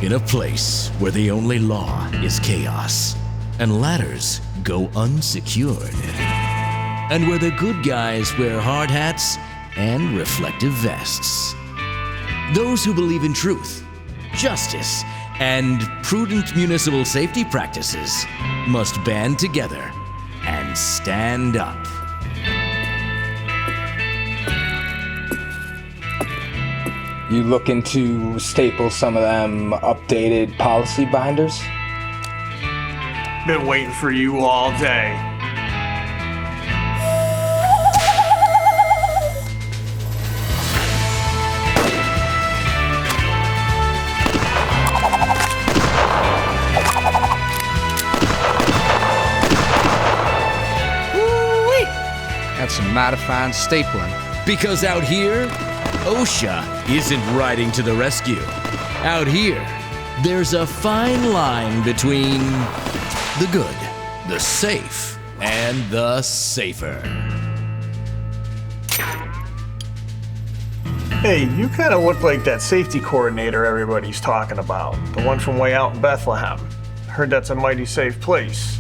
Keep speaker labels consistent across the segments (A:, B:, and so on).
A: In a place where the only law is chaos and ladders go unsecured, and where the good guys wear hard hats and reflective vests. Those who believe in truth, justice, and prudent municipal safety practices must band together and stand up.
B: You looking to staple some of them updated policy binders?
C: Been waiting for you all day.
A: Woo-wee!
D: That's some mighty fine stapling.
A: Because out here, OSHA isn't riding to the rescue. Out here, there's a fine line between the good, the safe, and the safer.
C: Hey, you kind of look like that safety coordinator everybody's talking about. The one from way out in Bethlehem. Heard that's a mighty safe place.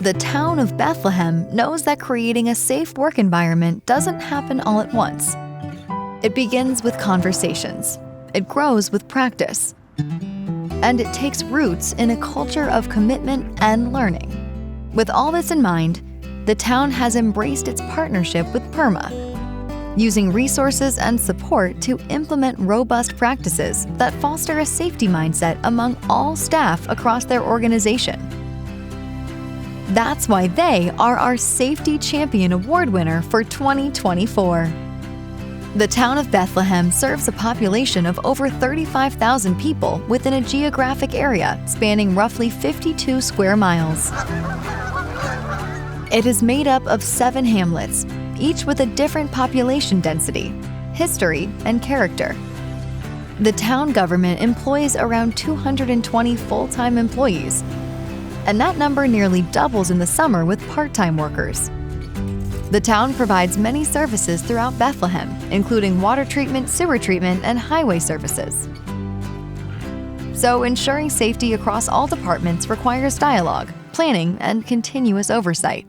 E: The town of Bethlehem knows that creating a safe work environment doesn't happen all at once. It begins with conversations. It grows with practice. And it takes roots in a culture of commitment and learning. With all this in mind, the town has embraced its partnership with PERMA, using resources and support to implement robust practices that foster a safety mindset among all staff across their organization. That's why they are our Safety Champion Award winner for 2024. The town of Bethlehem serves a population of over 35,000 people within a geographic area spanning roughly 52 square miles. It is made up of 7 hamlets, each with a different population density, history, and character. The town government employs around 220 full-time employees, and that number nearly doubles in the summer with part-time workers. The town provides many services throughout Bethlehem, including water treatment, sewer treatment, and highway services. So ensuring safety across all departments requires dialogue, planning, and continuous oversight.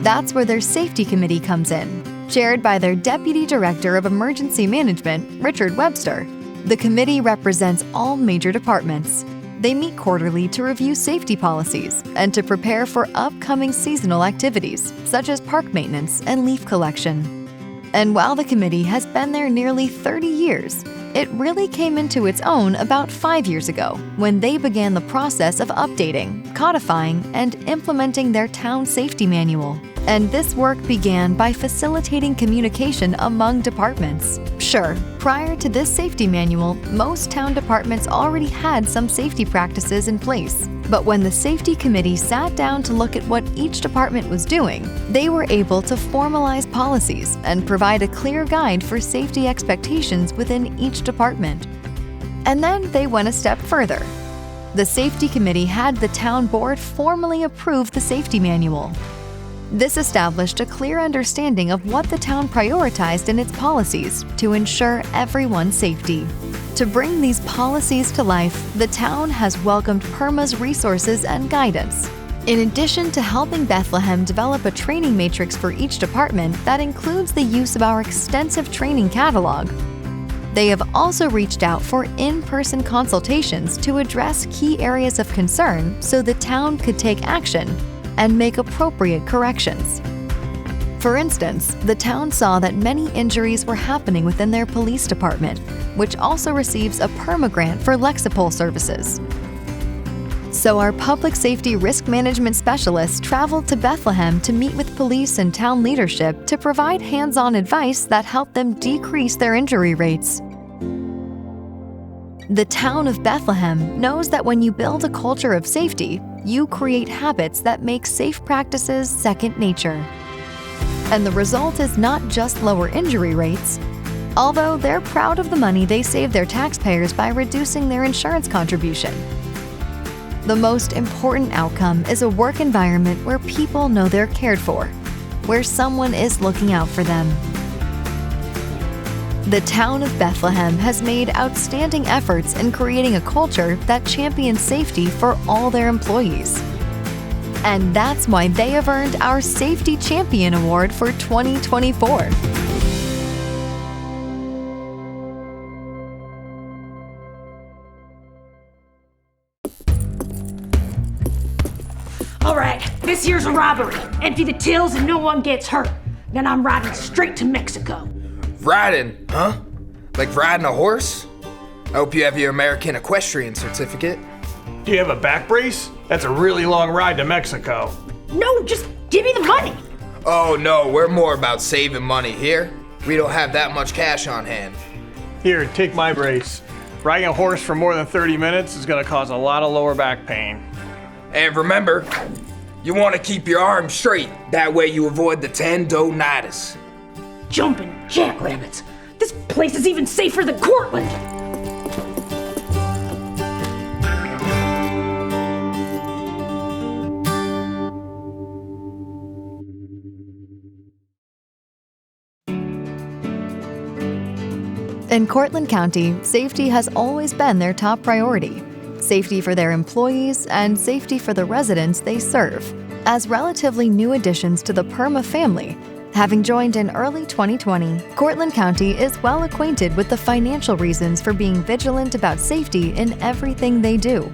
E: That's where their safety committee comes in, chaired by their Deputy Director of Emergency Management, Richard Webster. The committee represents all major departments. They meet quarterly to review safety policies and to prepare for upcoming seasonal activities, such as park maintenance and leaf collection. And while the committee has been there nearly 30 years, it really came into its own about 5 years ago, when they began the process of updating, codifying, and implementing their town safety manual. And this work began by facilitating communication among departments. Sure, prior to this safety manual, most town departments already had some safety practices in place. But when the safety committee sat down to look at what each department was doing, they were able to formalize policies and provide a clear guide for safety expectations within each department. And then they went a step further. The safety committee had the town board formally approve the safety manual. This established a clear understanding of what the town prioritized in its policies to ensure everyone's safety. To bring these policies to life, the town has welcomed PERMA's resources and guidance. In addition to helping Bethlehem develop a training matrix for each department that includes the use of our extensive training catalog, they have also reached out for in-person consultations to address key areas of concern so the town could take action and make appropriate corrections. For instance, the town saw that many injuries were happening within their police department, which also receives a PERMA grant for Lexipol services. So our public safety risk management specialists traveled to Bethlehem to meet with police and town leadership to provide hands-on advice that helped them decrease their injury rates. The town of Bethlehem knows that when you build a culture of safety, you create habits that make safe practices second nature. And the result is not just lower injury rates, although they're proud of the money they save their taxpayers by reducing their insurance contribution. The most important outcome is a work environment where people know they're cared for, where someone is looking out for them. The town of Bethlehem has made outstanding efforts in creating a culture that champions safety for all their employees. And that's why they have earned our Safety Champion Award for 2024.
F: All right, this here's a robbery. Empty the tills and no one gets hurt. Then I'm riding straight to Mexico.
G: Riding, huh? Like riding a horse? I hope you have your American equestrian certificate.
C: Do you have a back brace? That's a really long ride to Mexico.
F: No, just give me the money.
G: Oh no, we're more about saving money here. We don't have that much cash on hand.
C: Here, take my brace. Riding a horse for more than 30 minutes is gonna cause a lot of lower back pain.
G: And remember, you want to keep your arms straight. That way you avoid the tendonitis.
F: Jumping jackrabbits. This place is even safer than Cortland.
E: In Cortland County, safety has always been their top priority. Safety for their employees and safety for the residents they serve. As relatively new additions to the PERMA family, having joined in early 2020, Cortland County is well acquainted with the financial reasons for being vigilant about safety in everything they do.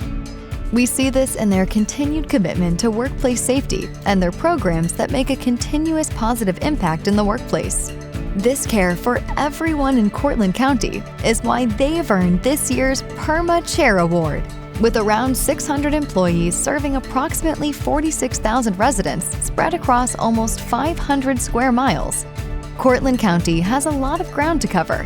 E: We see this in their continued commitment to workplace safety and their programs that make a continuous positive impact in the workplace. This care for everyone in Cortland County is why they have earned this year's PERMA Chair Award. With around 600 employees serving approximately 46,000 residents spread across almost 500 square miles, Cortland County has a lot of ground to cover.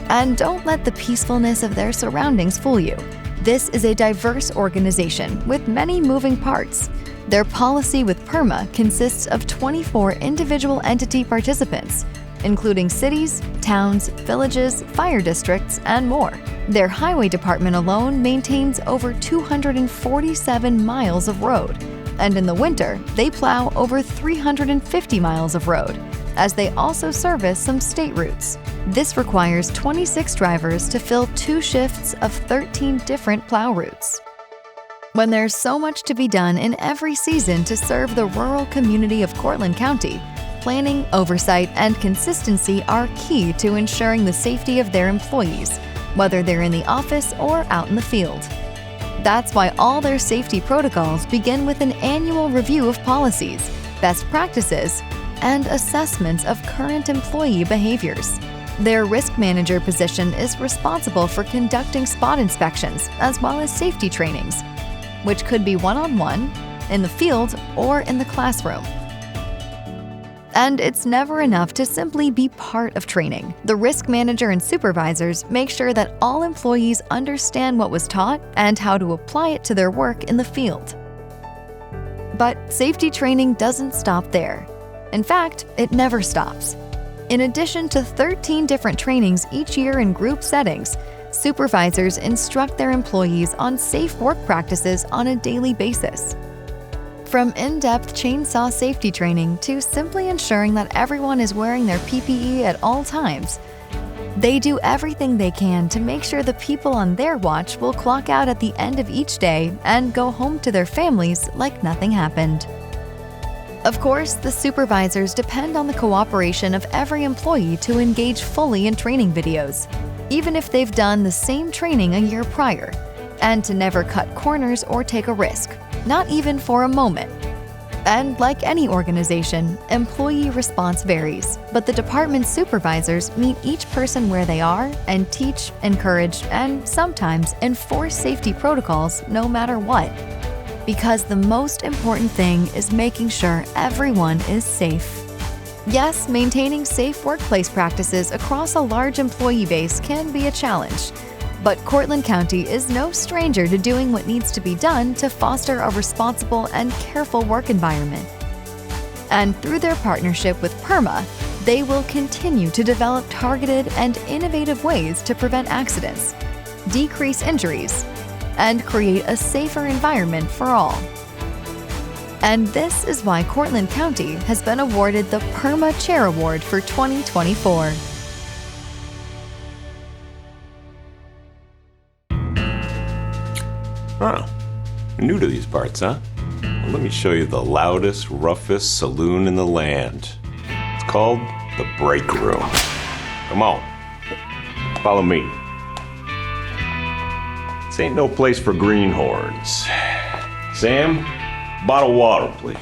E: And don't let the peacefulness of their surroundings fool you. This is a diverse organization with many moving parts. Their policy with PERMA consists of 24 individual entity participants, including cities, towns, villages, fire districts, and more. Their highway department alone maintains over 247 miles of road, and in the winter, they plow over 350 miles of road, as they also service some state routes. This requires 26 drivers to fill 2 shifts of 13 different plow routes. When there's so much to be done in every season to serve the rural community of Cortland County, planning, oversight, and consistency are key to ensuring the safety of their employees, whether they're in the office or out in the field. That's why all their safety protocols begin with an annual review of policies, best practices, and assessments of current employee behaviors. Their risk manager position is responsible for conducting spot inspections as well as safety trainings, which could be one-on-one, in the field, or in the classroom. And it's never enough to simply be part of training. The risk manager and supervisors make sure that all employees understand what was taught and how to apply it to their work in the field. But safety training doesn't stop there. In fact, it never stops. In addition to 13 different trainings each year in group settings, supervisors instruct their employees on safe work practices on a daily basis. From in-depth chainsaw safety training to simply ensuring that everyone is wearing their PPE at all times, they do everything they can to make sure the people on their watch will clock out at the end of each day and go home to their families like nothing happened. Of course, the supervisors depend on the cooperation of every employee to engage fully in training videos, even if they've done the same training a year prior, and to never cut corners or take a risk. Not even for a moment. And like any organization, employee response varies, but the department supervisors meet each person where they are and teach, encourage, and sometimes enforce safety protocols no matter what. Because the most important thing is making sure everyone is safe. Yes, maintaining safe workplace practices across a large employee base can be a challenge. But Cortland County is no stranger to doing what needs to be done to foster a responsible and careful work environment. And through their partnership with PERMA, they will continue to develop targeted and innovative ways to prevent accidents, decrease injuries, and create a safer environment for all. And this is why Cortland County has been awarded the PERMA Chair Award for 2024.
H: Huh. New to these parts, huh? Well, let me show you the loudest, roughest saloon in the land. It's called the Break Room. Come on. Follow me. This ain't no place for greenhorns. Sam, bottle of water, please.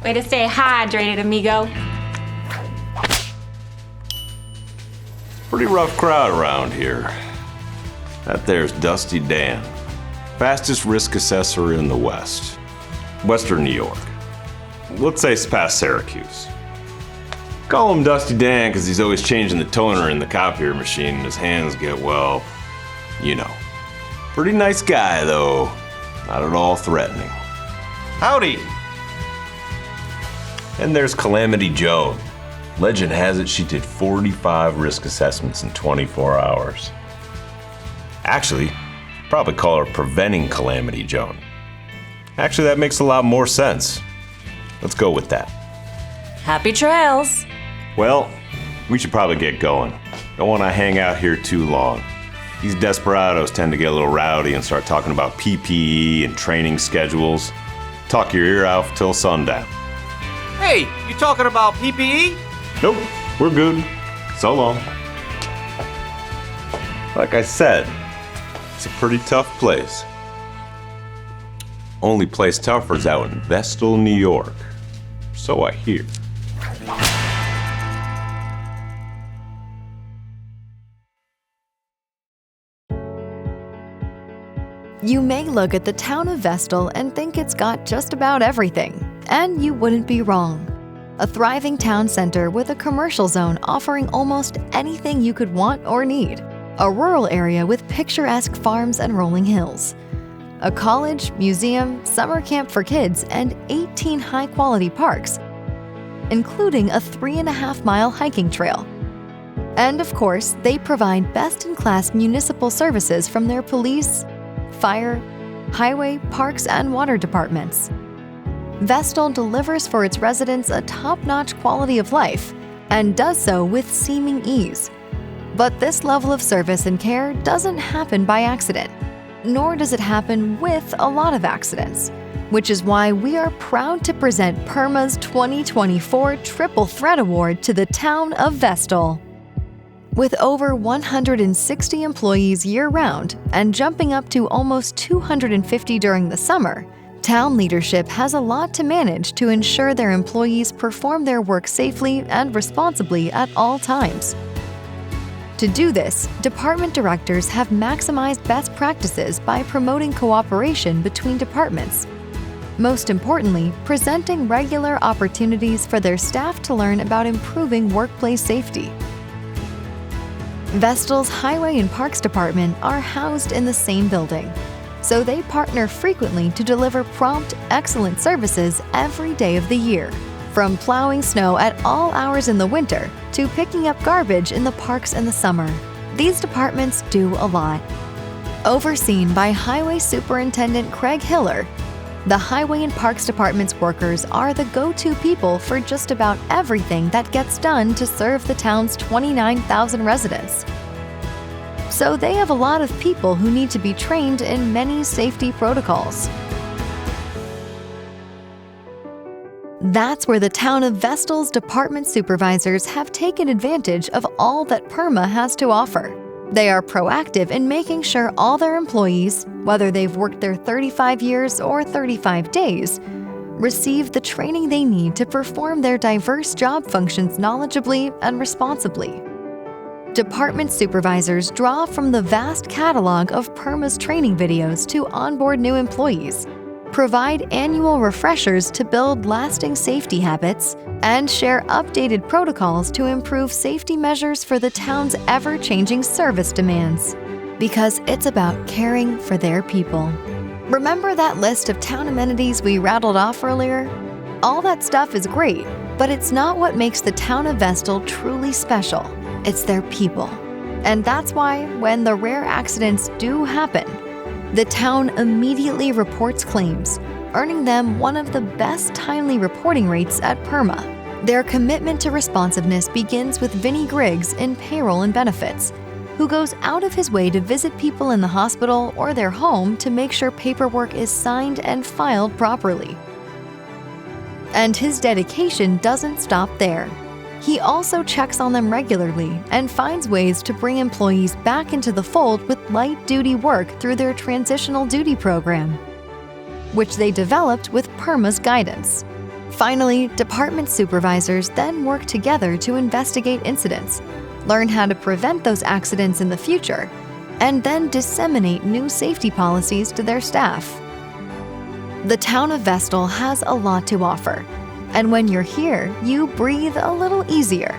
I: Way to stay hydrated, amigo.
H: Pretty rough crowd around here. That there's Dusty Dan, fastest risk assessor in the West. Western New York. Let's say it's past Syracuse. Call him Dusty Dan because he's always changing the toner in the copier machine and his hands get, well, you know. Pretty nice guy, though. Not at all threatening. Howdy! And there's Calamity Joan. Legend has it she did 45 risk assessments in 24 hours. Actually, probably call her Preventing Calamity Joan. Actually, that makes a lot more sense. Let's go with that.
J: Happy trails!
H: Well, we should probably get going. Don't want to hang out here too long. These desperados tend to get a little rowdy and start talking about PPE and training schedules. Talk your ear out till sundown.
K: Hey, you talking about PPE?
H: Nope, we're good. So long. Like I said, it's a pretty tough place. Only place tougher is out in Vestal, New York. So I hear.
E: You may look at the town of Vestal and think it's got just about everything, and you wouldn't be wrong. A thriving town center with a commercial zone offering almost anything you could want or need. A rural area with picturesque farms and rolling hills. A college, museum, summer camp for kids, and 18 high-quality parks, including a 3.5-mile hiking trail. And of course, they provide best-in-class municipal services from their police, fire, highway, parks, and water departments. Vestal delivers for its residents a top-notch quality of life and does so with seeming ease. But this level of service and care doesn't happen by accident, nor does it happen with a lot of accidents, which is why we are proud to present PERMA's 2024 Triple Threat Award to the town of Vestal. With over 160 employees year-round and jumping up to almost 250 during the summer, town leadership has a lot to manage to ensure their employees perform their work safely and responsibly at all times. To do this, department directors have maximized best practices by promoting cooperation between departments. Most importantly, presenting regular opportunities for their staff to learn about improving workplace safety. Vestal's Highway and Parks Department are housed in the same building, so they partner frequently to deliver prompt, excellent services every day of the year, from plowing snow at all hours in the winter to picking up garbage in the parks in the summer. These departments do a lot. Overseen by Highway Superintendent Craig Hiller, the Highway and Parks Department's workers are the go-to people for just about everything that gets done to serve the town's 29,000 residents. So they have a lot of people who need to be trained in many safety protocols. That's where the town of Vestal's department supervisors have taken advantage of all that PERMA has to offer. They are proactive in making sure all their employees, whether they've worked there 35 years or 35 days, receive the training they need to perform their diverse job functions knowledgeably and responsibly. Department supervisors draw from the vast catalog of PERMA's training videos to onboard new employees, provide annual refreshers to build lasting safety habits, and share updated protocols to improve safety measures for the town's ever-changing service demands. Because it's about caring for their people. Remember that list of town amenities we rattled off earlier? All that stuff is great, but it's not what makes the town of Vestal truly special. It's their people. And that's why, when the rare accidents do happen, the town immediately reports claims, earning them one of the best timely reporting rates at PERMA. Their commitment to responsiveness begins with Vinnie Griggs in payroll and benefits, who goes out of his way to visit people in the hospital or their home to make sure paperwork is signed and filed properly. And his dedication doesn't stop there. He also checks on them regularly and finds ways to bring employees back into the fold with light-duty work through their transitional duty program, which they developed with PERMA's guidance. Finally, department supervisors then work together to investigate incidents, learn how to prevent those accidents in the future, and then disseminate new safety policies to their staff. The town of Vestal has a lot to offer, and when you're here, you breathe a little easier,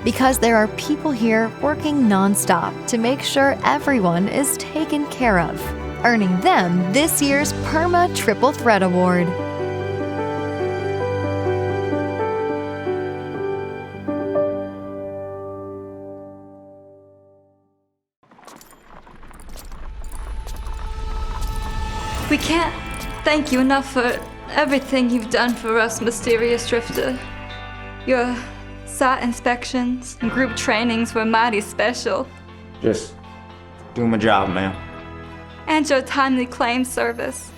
E: because there are people here working non-stop to make sure everyone is taken care of, earning them this year's PERMA Triple Threat Award.
L: We can't thank you enough for everything you've done for us, Mysterious Drifter. Your site inspections and group trainings were mighty special.
K: Just doing my job, ma'am.
L: And your timely claim service.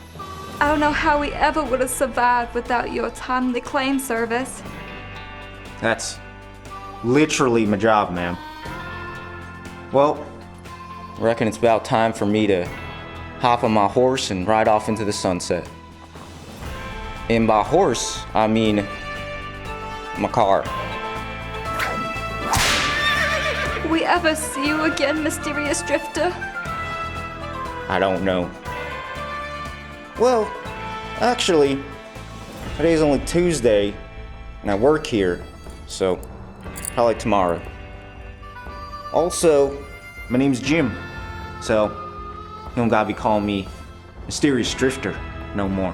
L: I don't know how we ever would have survived without your timely claim service.
K: That's literally my job, ma'am. Well, I reckon it's about time for me to hop on my horse and ride off into the sunset. And by horse, I mean my car.
L: Will we ever see you again, Mysterious Drifter?
K: I don't know. Well, actually, today's only Tuesday, and I work here, so probably tomorrow. Also, my name's Jim, so you don't gotta be calling me Mysterious Drifter no more.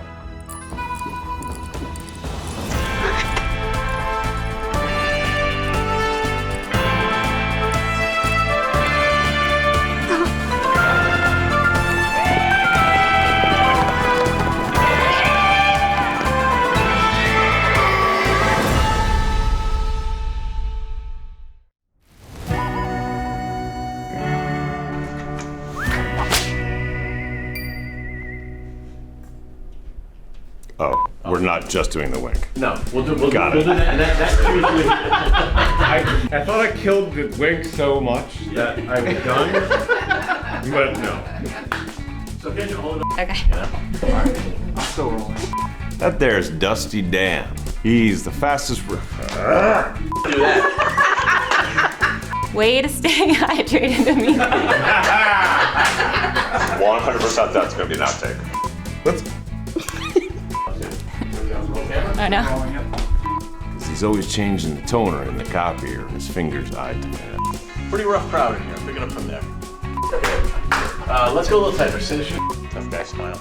H: Oh, we're not just doing the wink.
M: No, we'll do
H: Got
M: we'll
H: it.
M: do that, and that's usually.
N: I thought I killed the wink so much that I was done, but no.
M: So can you hold it?
I: Okay.
M: I'm still rolling.
H: That there's Dusty Dan. He's the fastest.
M: Do that.
I: Way to stay hydrated, amigo.
H: 100% that's gonna be an outtake. Let's.
I: I know.
H: He's always changing the toner in the copier. His fingers eyed to man.
M: Pretty rough crowd in here. Pick it up from there. Let's go a little tighter. Finish it. Tough guy smile.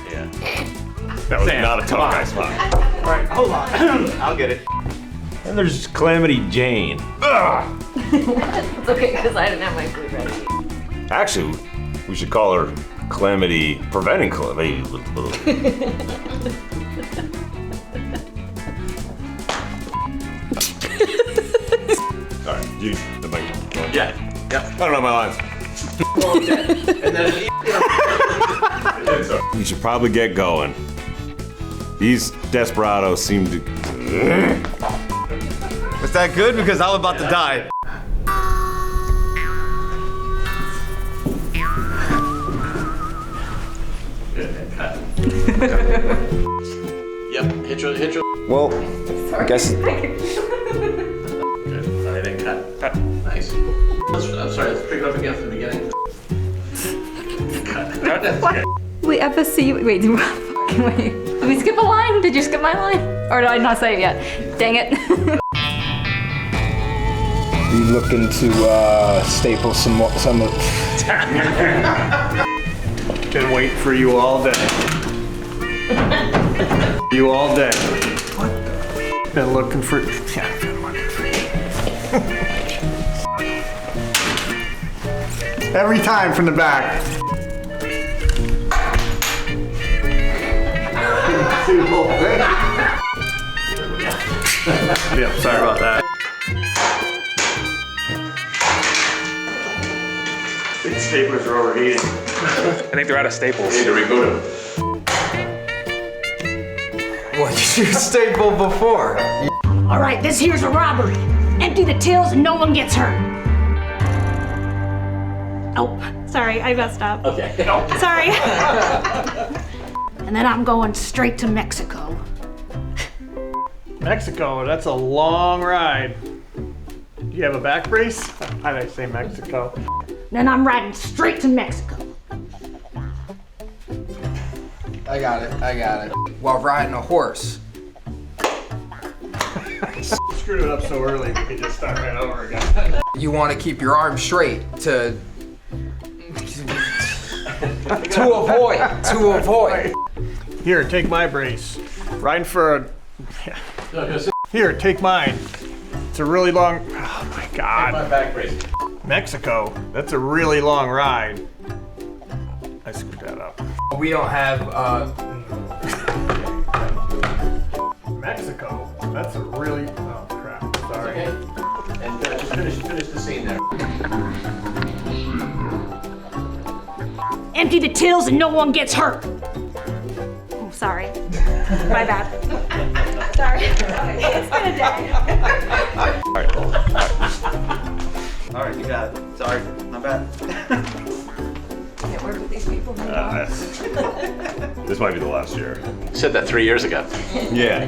M: Yeah.
H: That was
M: Sam,
H: not a tough guy spot.
M: All right, hold on. I'll get it.
H: And there's Calamity Jane.
J: It's okay, because I didn't have my food ready.
H: Actually, we should call her Calamity Preventing Calamity. Sorry, you, the mic.
M: Yeah. Yep.
H: I don't know my lines.
M: And then
H: We should probably get going. These desperados seem to.
K: Was that good? Because I'm about to die.
M: Yep. Hit your.
K: Well, I guess.
M: Good. All right, then cut. Nice. I'm sorry. Let's pick it up again from the beginning. Cut.
L: We ever see you? Wait, wait.
I: Did we skip a line? Did you skip my line? Or did I not say it yet? Dang it.
B: You looking to staple some more, some of.
C: Been waiting for you all day. You all day. What the? Been looking for. Yeah, been looking for you. Every time from the back. See the whole thing. Yeah, sorry about that. These staplers are overheating.
M: I think they're out of staples.
H: Need to reboot him.
K: What did you staple before?
F: All right, this here's a robbery. Empty the tills and no one gets hurt. Oh, sorry, I messed up.
M: Okay.
F: Sorry. And then I'm going straight to Mexico.
C: Mexico, that's a long ride. Do you have a back brace? How did I say Mexico?
F: Then I'm riding straight to Mexico.
D: I got it. While riding a horse.
C: Screwed it up so early, we could just start right over again.
D: You want to keep your arm straight to avoid.
C: Here, take my brace. Riding for a... Here, take mine. It's a really long... Oh my God.
M: My back brace.
C: Mexico, that's a really long ride. I screwed that up.
D: We don't have
C: Mexico, that's a really... Oh crap, sorry.
M: Okay. And just finish the scene there.
F: Empty the tills and no one gets hurt. Oh, sorry. My bad. Sorry. It's been a day.
O: All right, you got it. Sorry, my bad.
I: Can't work with these people anymore.
H: This might be the last year.
M: Said that 3 years ago.
H: Yeah.